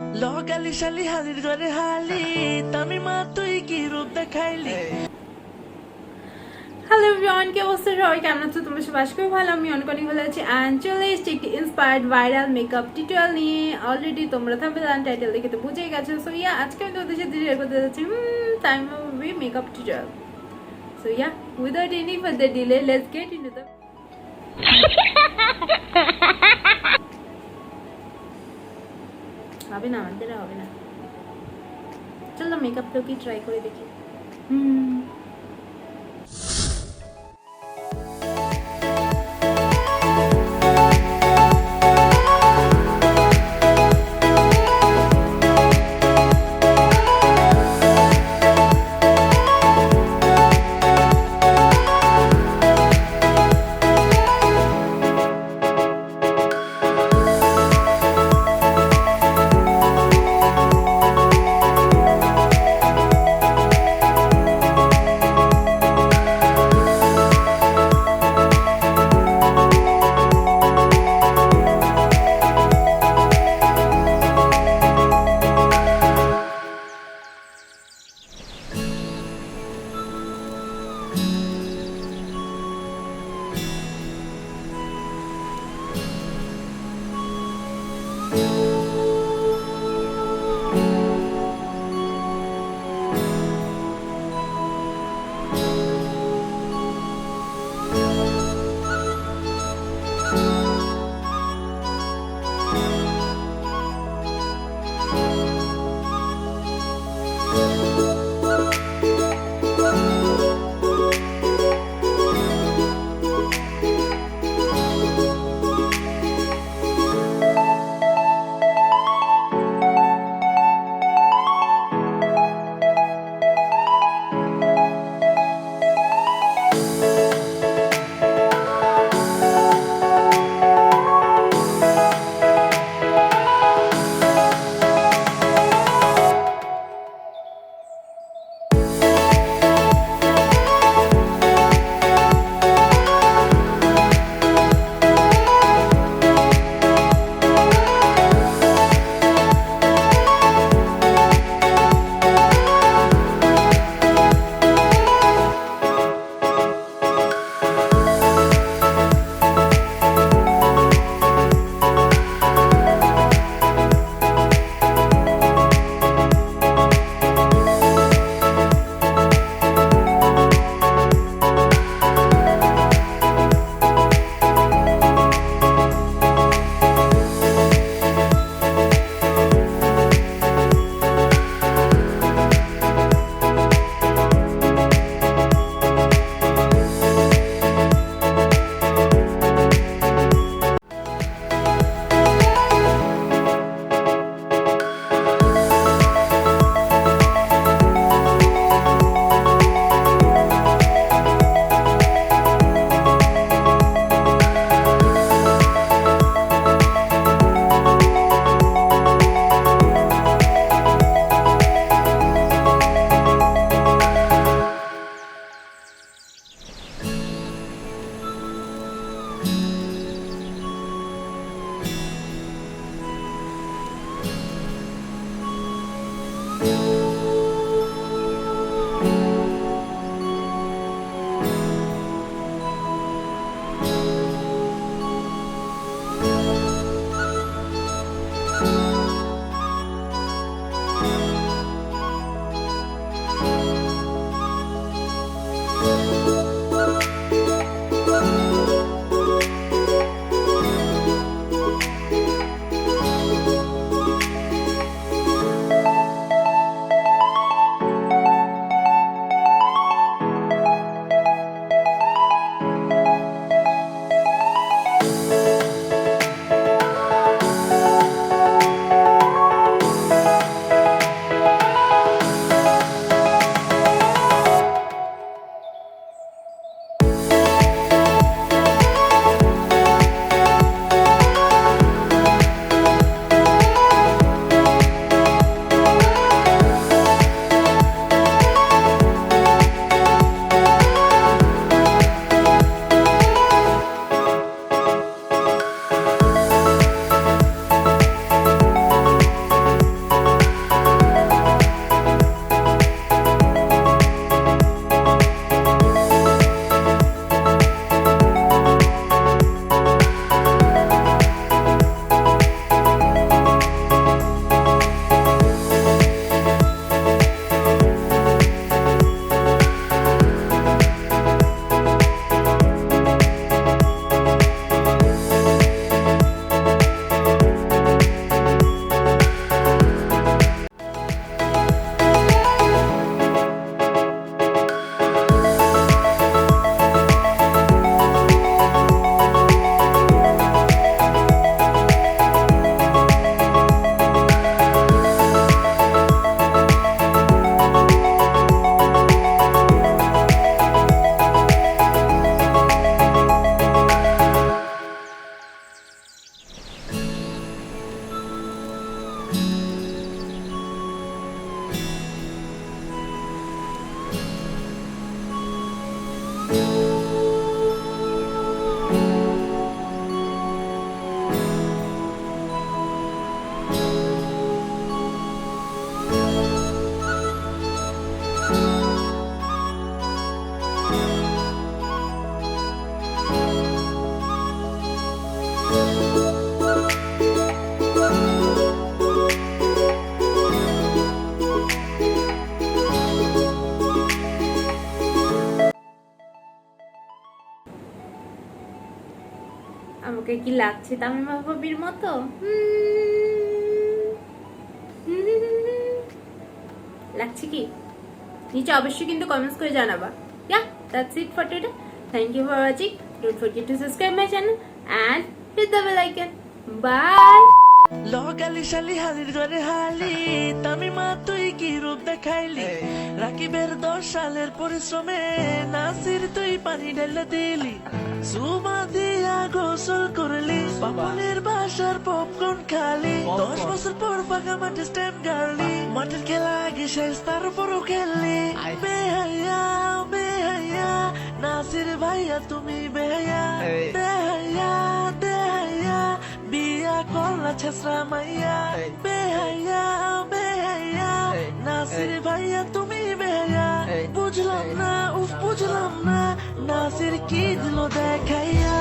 लगाली शाली हाजिर करे हाली তামিমা তুই কি রূপ দেখাইলি। হ্যালো এভরিওয়ান, কি অবস্থা সবাই? কেমন আছো তোমরা সবাই? আশা করি ভালো। আমি অনেক অনেক ভালো আছি। অ্যান্ড চলে এসেছি একটি ইন্সপায়ার্ড ভাইরাল মেকআপ টিউটোরিয়াল নিয়ে। অলরেডি তোমরা থাম্বনেল টাইটেল দেখে তো বুঝেই গেছো। সো ইয়া, আজকে আমি তোমাদের সাথে শেয়ার করতে যাচ্ছি তামিমা ভাবি makeup tutorial. So yeah, without any further delay let's get into the হবে না, আমাদের হবে না। চলো মেকআপটা কি ট্রাই করে দেখি। ওকে কি লাগছে তামিমা ভাবির মতো? লাগছে কি নিচে অবশ্যই কিন্তু কমেন্টস করে জানাবা। Yeah, that's it for today. Thank you for watching. Don't forget to subscribe my channel and hit the bell icon. Bye. লগালি শালি হালির ঘরে হালি তামিমা তুই কি রূপ দেখাইলি রাকিবের 10 সালের পরিশ্রমে নাসির তুই পানি ঢেলে দিলি সুমা দিয়া গোসল করলি বাপনের বাসার পপকর্ন খালি 10 বছর পর পাকা মাঠে স্ট্যাম্প গাড়লি মাঠের খেলা আগে শেষ তারপরও খেললি বেহাইয়া বেহাইয়া নাসির ভাইয়া তুমি বেহাইয়া দেহাইয়া দেহাইয়া বিয়া করলা ছেসরা মাইয়া বেহাইয়া বেহাইয়া নাসির ভাইয়া তুমি বেহাইয়া বুঝলাম না উফ বুঝলাম না নাসির কি দিল দেখাইয়া।